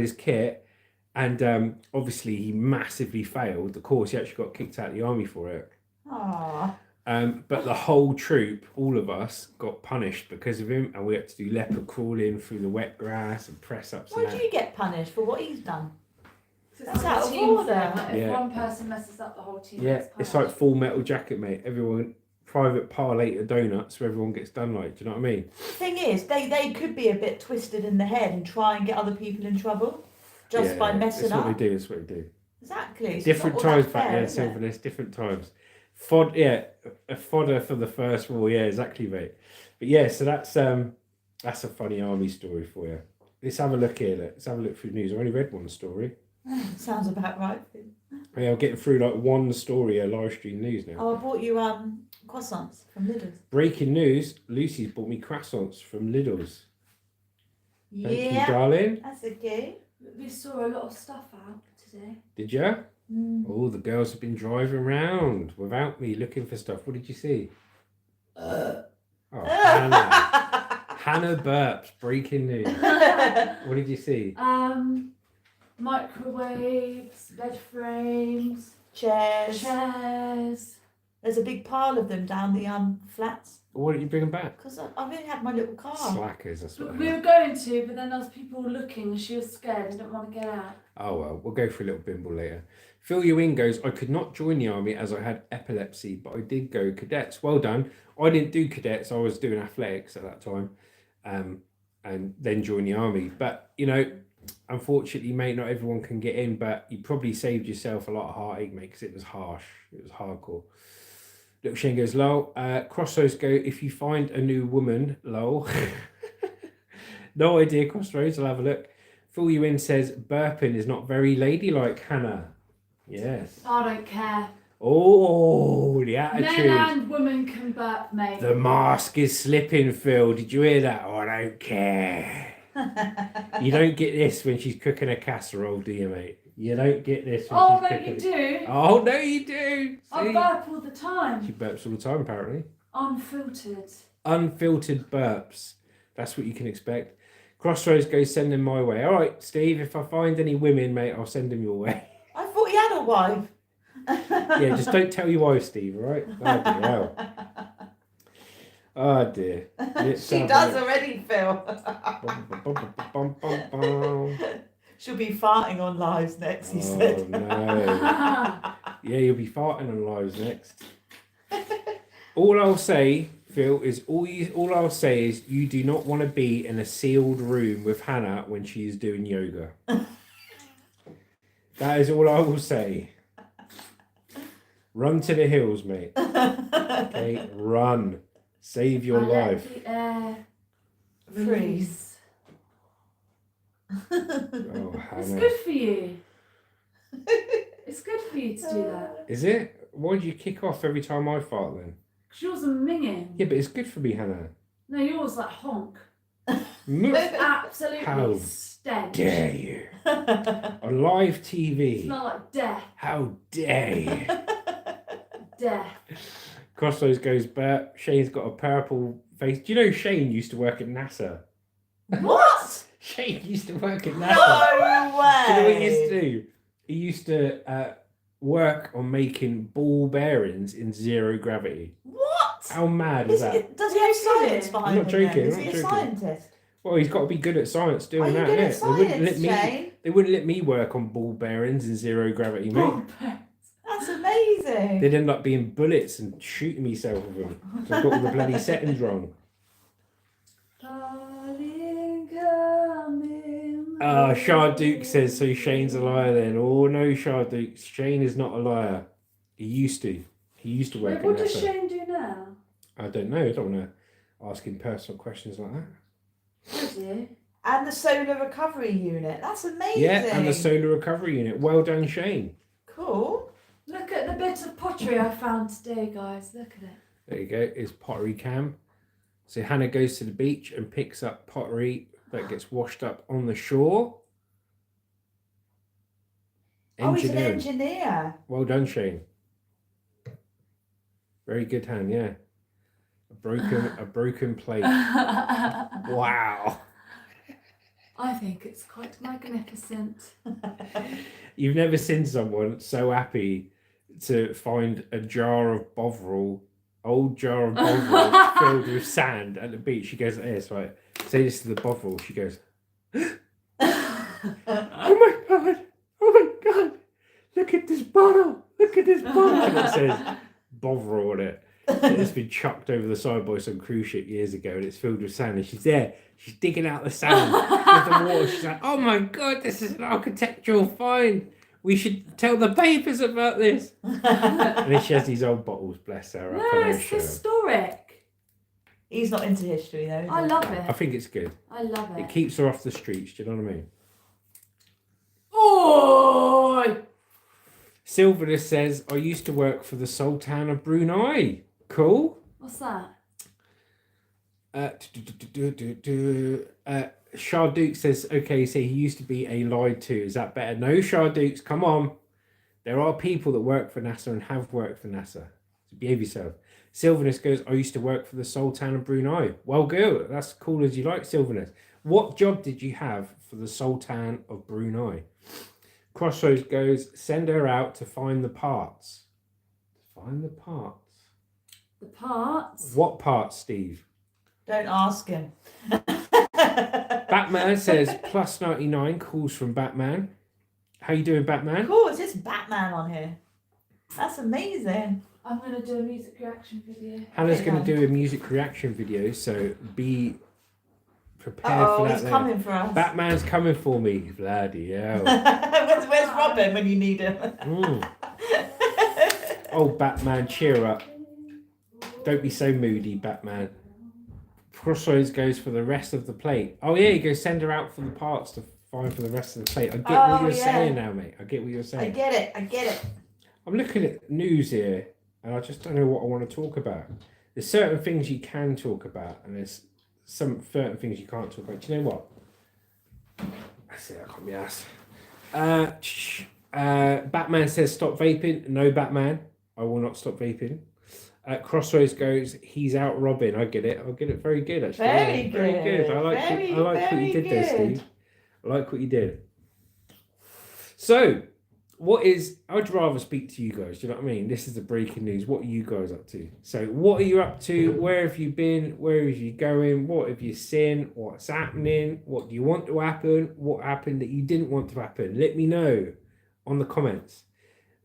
his kit. And obviously he massively failed. Of course, he actually got kicked out of the army for it. Aww. But the whole troop, all of us, got punished because of him, and we had to do leopard crawling through the wet grass and press ups. Why do you get punished for what he's done? That's out of team order. thing, like, if Yeah. one person messes up, the whole team Yeah, gets it's punished. like Full Metal Jacket, mate. Everyone, private parlator donuts, so everyone gets done like. Do you know what I mean? Thing is, they could be a bit twisted in the head and try and get other people in trouble just by messing that's up. what they do. That's what they do. Exactly. So it's Different not all times that back fair, then, is it? Sylvanus. Different times. A fodder for the first war. Yeah, exactly, mate. But yeah, so that's a funny army story for you. Let's have a look here. Let's have a look through the news. I only read one story. Sounds about right. Yeah, I'm getting through like one story of live stream news now. Oh, I bought you croissants from Lidl's. Breaking news: Lucy's bought me croissants from Lidl's. Thank you, Yeah, darling. that's okay. We saw a lot of stuff out today. Did ya? Mm. Oh, the girls have been driving around without me looking for stuff. What did you see? Oh, Hannah. Hannah burps. Breaking news. What did you see? Microwaves, bed frames, Chairs. chairs. There's a big pile of them down the flats. Why didn't you bring them back? Because I really had my little car. Slackers, that's what We they are. were going to, but then there was people looking and she was scared and didn't want to get out. Oh well, we'll go for a little bimble later. Phil Ewing goes, I could not join the army as I had epilepsy, but I did go cadets. Well done. I didn't do cadets, I was doing athletics at that time. And then join the army. But, you know, unfortunately, mate, not everyone can get in, but you probably saved yourself a lot of heartache, mate, because it was harsh. It was hardcore. Little Shane goes, lol. Crossroads go, if you find a new woman, lol. No idea, Crossroads, I'll have a look. Phil Ewing says, burping is not very ladylike, Hannah. Yes. I don't care. Oh, the Men attitude. and women can burp, mate. The mask is slipping, Phil. Did you hear that? Oh, I don't care. You don't get this when she's cooking a casserole, do you, mate? You don't get this when Oh, she's no, cooking. you do. Oh, no, you do. I See? burp all the She time. burps all the time, apparently. Unfiltered. Unfiltered burps. That's what you can expect. Crossroads goes, send them my way. All right, Steve, if I find any women, mate, I'll send them your way. I thought he had a wife. Yeah, just don't tell your wife, Steve, all right? Oh, dear. Hell. Oh, dear. Let's She have a does look. already, Phil. Bum, bum, bum, bum, bum, bum. She'll be farting on lives next, he Oh, said. no. Yeah, you'll be farting on lives next. All I'll say, Phil, is all I'll say is you do not want to be in a sealed room with Hannah when she is doing yoga. That is all I will say. Run to the hills, mate. Okay, run. Save your I let life. the air Freeze. Oh, It's Hannah. good for you. It's good for you to do that. Is it? Why do you kick off every time I fart then? Because yours are minging. Yeah, but it's good for me, Hannah. No, yours like honk. Muff. Absolutely How stench. Dare you? On live TV. Smell like death. How dare you? Death. Crossroads goes, Bert. Shane's got a purple face. Do you know Shane used to work at NASA? What? Shane used to work at NASA. No way. Do you know what he used to do? He used to work on making ball bearings in zero gravity. What? How mad is that? Does he have science I'm behind not him then? joking, Is I'm he not a joking. scientist? Well, he's got to be good at science Are doing you that, good innit? at science, Shane? They wouldn't let me work on ball bearings in zero gravity, mate. That's amazing. They'd end up being bullets and shooting myself with them. So I've got all the bloody settings wrong. Darling, come in. Shah Duke says, so Shane's a liar then. Oh no, Shah Duke. Shane is not a liar. He used to. He used to work Wait, what at does NASA. Shane do now? I don't know. I don't want to ask him personal questions like that. Does he? And the solar recovery unit. That's amazing. Yeah, and the solar recovery unit. Well done, Shane. Cool. Look at the bit of pottery I found today, guys. Look at it. There you go. It's pottery cam. So Hannah goes to the beach and picks up pottery that gets washed up on the shore. Oh, he's an Engineering. engineer. Well done, Shane. Very good hand, yeah. A broken plate. Wow. I think it's quite magnificent. You've never seen someone so happy to find a jar of Bovril, old jar of Bovril filled with sand at the beach. She goes like this, right? Say this to the Bovril. She goes, oh my God, oh my God, look at this bottle, look at this bottle. And it says Bovril on it. It's been chucked over the side by some cruise ship years ago and it's filled with sand. And she's there, she's digging out the sand with the water. She's like, oh my God, this is an architectural find. We should tell the papers about this. And then she has these old bottles, bless her. No, it's historic. He's not into history though. I love it. I think it's good. I love it. It keeps her off the streets, do you know what I mean? Oh! Sylvanus says, I used to work for the Sultan of Brunei. Cool. What's that? Sharduke says, okay, so he used to be a lied to. Is that better? No, Shardukes, come on. There are people that work for NASA and have worked for NASA. So behave yourself. Sylvanus goes, I used to work for the Sultan of Brunei. Well, good. That's cool as you like, Sylvanus. What job did you have for the Sultan of Brunei? Crossroads goes, send her out to find the parts. Find the parts. The parts? What parts, Steve? Don't ask him. Batman says, plus 99 calls from Batman. How you doing, Batman? Cool, it's just Batman on here. That's amazing. I'm going to do a music reaction video. Hannah's Okay, going to then. do a music reaction video, so be prepared for that. He's coming for us. Batman's coming for me. Bloody hell. Where's Robin when you need him? Oh, Batman, cheer up. Don't be so moody, Batman. Crossroads goes for the rest of the plate. Oh, yeah, you go send her out for the parts to find for the rest of the plate. I get what you're saying now, mate. I get what you're saying. I get it. I'm looking at news here, and I just don't know what I want to talk about. There's certain things you can talk about, and there's some certain things you can't talk about. Do you know what? That's it, I can't be asked. Batman says stop vaping. No, Batman, I will not stop vaping. Crossroads goes, he's out robbing. I get it. Very good, actually. Very Yeah, very good. I like what you did there, Steve. I like what you did. So, I'd rather speak to you guys. Do you know what I mean? This is the breaking news. What are you guys up to? So, what are you up to? Where have you been? Where are you going? What have you seen? What's happening? What do you want to happen? What happened that you didn't want to happen? Let me know on the comments.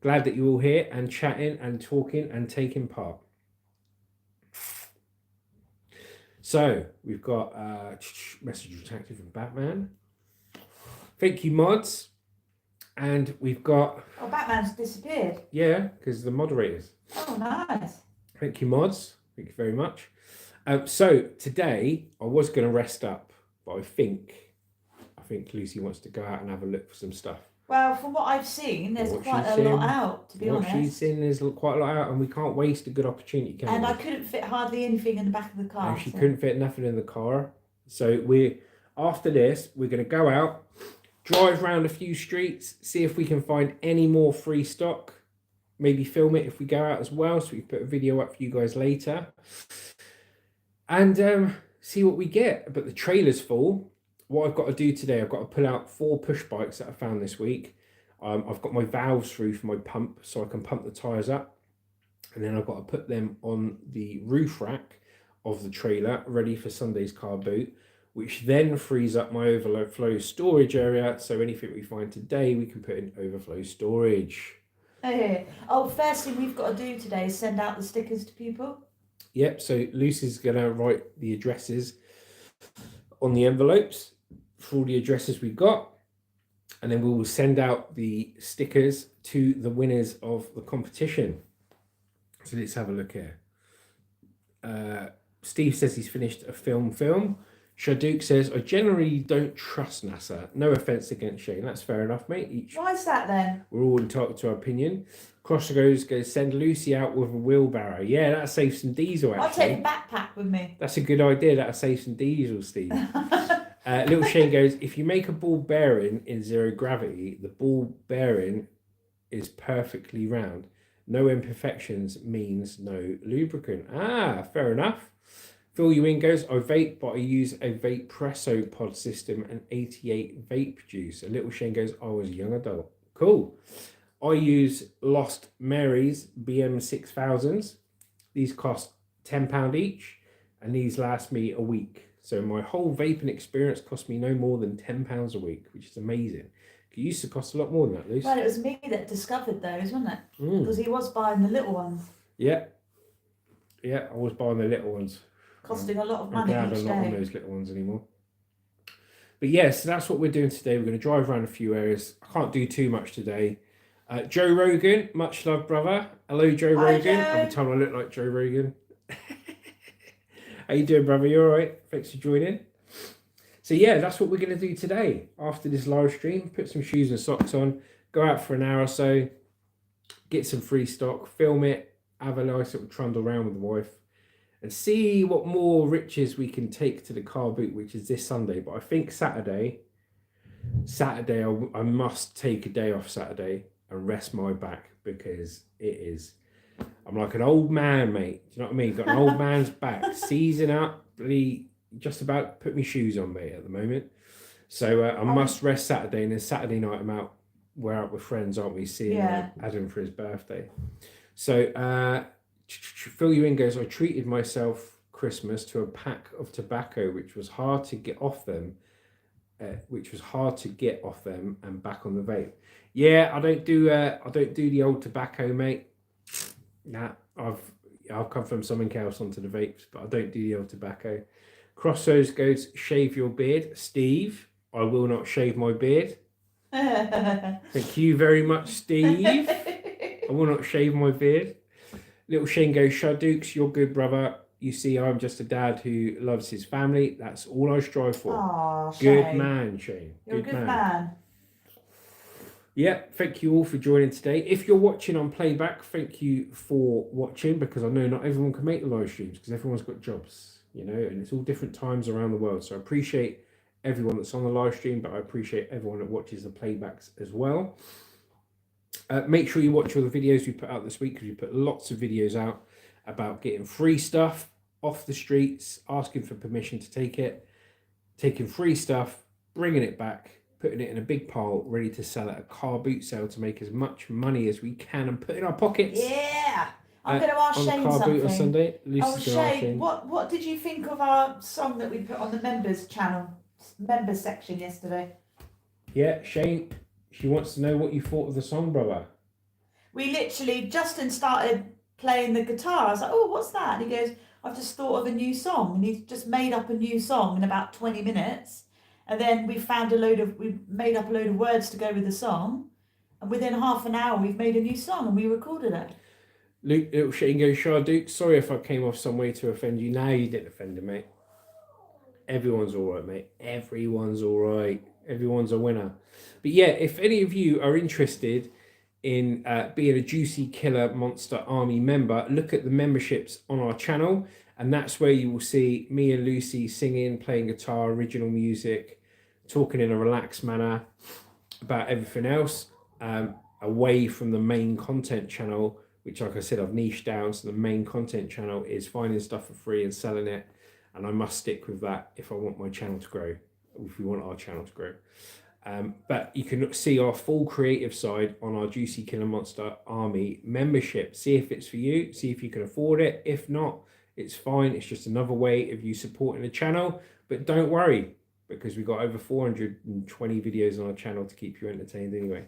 Glad that you're all here and chatting and talking and taking part. So, we've got message detective from Batman. Thank you, mods. And we've got... Oh, Batman's disappeared. Yeah, because the moderators. Oh, nice. Thank you, mods. Thank you very much. So, today, I was going to rest up, but I think Lucy wants to go out and have a look for some stuff. Well, from what I've seen, there's quite a lot out, to be honest. What she's seen, there's quite a lot out, and we can't waste a good opportunity, can we? And I couldn't fit hardly anything in the back of the car. And she couldn't fit nothing in the car. So after this, we're going to go out, drive around a few streets, see if we can find any more free stock. Maybe film it if we go out as well, so we can put a video up for you guys later. And see what we get. But the trailer's full. What I've got to do today, I've got to pull out 4 push bikes that I found this week. I've got my valves through for my pump, so I can pump the tyres up. And then I've got to put them on the roof rack of the trailer, ready for Sunday's car boot, which then frees up my overflow storage area. So anything we find today, we can put in overflow storage. Hey. Oh, first thing we've got to do today is send out the stickers to people. Yep, so Lucy's going to write the addresses on the envelopes for all the addresses we've got, and then we will send out the stickers to the winners of the competition. So let's have a look here. Steve says he's finished a film. Shadook says, I generally don't trust NASA. No offence against Shane. That's fair enough, mate. Why is that then? We're all entitled to our opinion. Crosser goes, send Lucy out with a wheelbarrow. Yeah, that saves some diesel, I'll actually. take the backpack with me. That's a good idea. That'll save some diesel, Steve. Little Shane goes, if you make a ball bearing in zero gravity, the ball bearing is perfectly round. No imperfections means no lubricant. Ah, fair enough. Phil you in goes, I vape, but I use a vape presso pod system and 88 vape juice. A Little Shane goes, I was a young adult. Cool. I use Lost Mary's BM6000s. These cost £10 each, and these last me a week. So my whole vaping experience cost me no more than £10 a week, which is amazing. It used to cost a lot more than that, Luce. Well, it was me that discovered those, wasn't it? Mm. Because he was buying the little ones. Yeah. Yeah, I was buying the little ones. Costing a lot of I'm money glad each I'm not on day. those little ones anymore. But yes, yeah, so that's what we're doing today. We're going to drive around a few areas. I can't do too much today. Joe Rogan, much love, brother. Hello, Joe Hi, Rogan. Joe. Every time I look like Joe Rogan. How you doing, brother? You all right? Thanks for joining. So yeah, that's what we're going to do today. After this live stream, put some shoes and socks on, go out for an hour or so, get some free stock, film it, have a nice little trundle around with the wife, and see what more riches we can take to the car boot, which is this Sunday. But I think Saturday, I must take a day off Saturday and rest my back, because I'm like an old man, mate. Do you know what I mean? Got an old man's back, seizing up, really just about put my shoes on, mate, at the moment. So I must rest Saturday, and then Saturday night we're out with friends, aren't we? Seeing Adam for his birthday. So Phil you in goes, I treated myself Christmas to a pack of tobacco, which was hard to get off them. And back on the vape. Yeah, I don't do the old tobacco, mate. Nah, I've come from something else onto the vapes, but I don't do the old tobacco. Crossos goes, shave your beard. Steve, I will not shave my beard. Thank you very much, Steve. I will not shave my beard. Little Shane goes, Shadooks, you're good, brother. You see, I'm just a dad who loves his family. That's all I strive for. Aww, good Shane. man, Shane. You're a good man. Yeah, thank you all for joining today. If you're watching on playback, thank you for watching, because I know not everyone can make the live streams because everyone's got jobs, you know, and it's all different times around the world. So I appreciate everyone that's on the live stream, but I appreciate everyone that watches the playbacks as well. Make sure you watch all the videos we put out this week, because we put lots of videos out about getting free stuff off the streets, asking for permission to take it, taking free stuff, bringing it back, putting it in a big pile, ready to sell at a car boot sale to make as much money as we can and put in our pockets. Yeah. I'm going to ask Shane car something. Boot on Sunday. Shane, what did you think of our song that we put on the members channel, members section yesterday? Yeah, Shane, she wants to know what you thought of the song, brother. We literally, Justin started playing the guitar. I was like, oh, what's that? And he goes, I've just thought of a new song. And he's just made up a new song in about 20 minutes. And then we made up a load of words to go with the song. And within half an hour, we've made a new song and we recorded it. Little Shane goes, Duke, sorry if I came off some way to offend you. No, you didn't offend him, mate. Everyone's all right, mate. Everyone's all right. Everyone's a winner. But yeah, if any of you are interested in being a Juicy Killer Monster Army member, look at the memberships on our channel. And that's where you will see me and Lucy singing, playing guitar, original music, talking in a relaxed manner about everything else, away from the main content channel, which, like I said, I've niched down. So the main content channel is finding stuff for free and selling it. And I must stick with that if I want my channel to grow, if we want our channel to grow. But you can see our full creative side on our Juicy Killer Monster Army membership. See if it's for you, see if you can afford it. If not, it's fine. It's just another way of you supporting the channel. But don't worry, because we've got over 420 videos on our channel to keep you entertained anyway.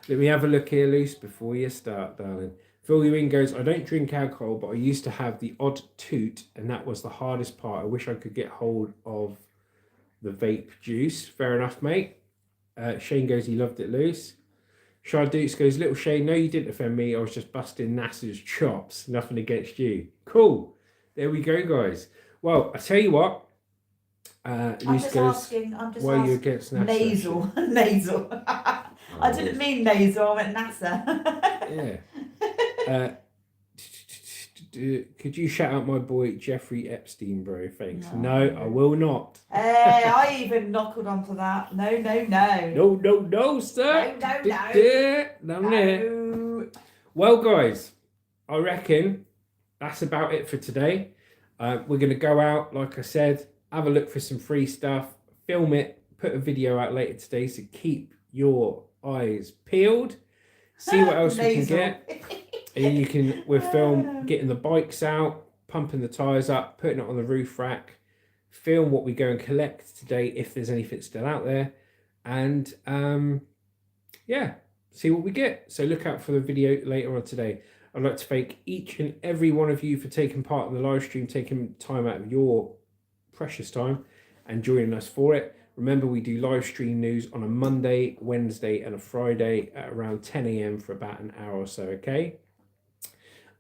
Let me have a look here, Luce, before you start, darling. Phil Ewing goes, I don't drink alcohol, but I used to have the odd toot, and that was the hardest part. I wish I could get hold of the vape juice. Fair enough, mate. Shane goes, he loved it, Luce. Shardukes goes, little Shane, no, you didn't offend me. I was just busting NASA's chops. Nothing against you. Cool. There we go, guys. Well, I tell you what, I'm Lucy just goes, asking. I'm just why are you asking. against NASA? Nasal. Nasal. I didn't mean nasal. I meant NASA. Yeah. Could you shout out my boy Jeffrey Epstein, bro? Thanks. No, I will not. Hey, I even knuckled onto that. No, no, no. No, no, no, sir. No. No. Well, guys, I reckon that's about it for today. We're going to go out, like I said, have a look for some free stuff, film it, put a video out later today, so keep your eyes peeled. See what else we can get. And we'll film getting the bikes out, pumping the tyres up, putting it on the roof rack, film what we go and collect today if there's anything still out there, and yeah, see what we get. So look out for the video later on today. I'd like to thank each and every one of you for taking part in the live stream, taking time out of your precious time and joining us for it. Remember, we do live stream news on a Monday, Wednesday and a Friday at around 10 a.m. for about an hour or so, okay?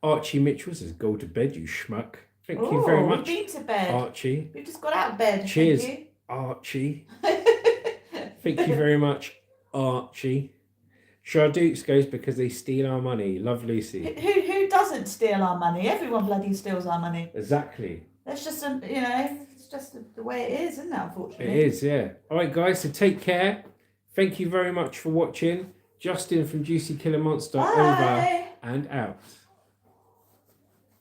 Archie Mitchell says, go to bed, you schmuck. Thank you very much, We've been to bed. Archie. We've just got out of bed. Cheers, Thank you. Archie. Thank you very much, Archie. Shardukes goes because they steal our money. Love, Lucy. Who doesn't steal our money? Everyone bloody steals our money. Exactly. That's just it's just the way it is, isn't it? Unfortunately. It is, yeah. All right, guys. So take care. Thank you very much for watching. Justin from Juicy Killer Monster, Bye. over and out.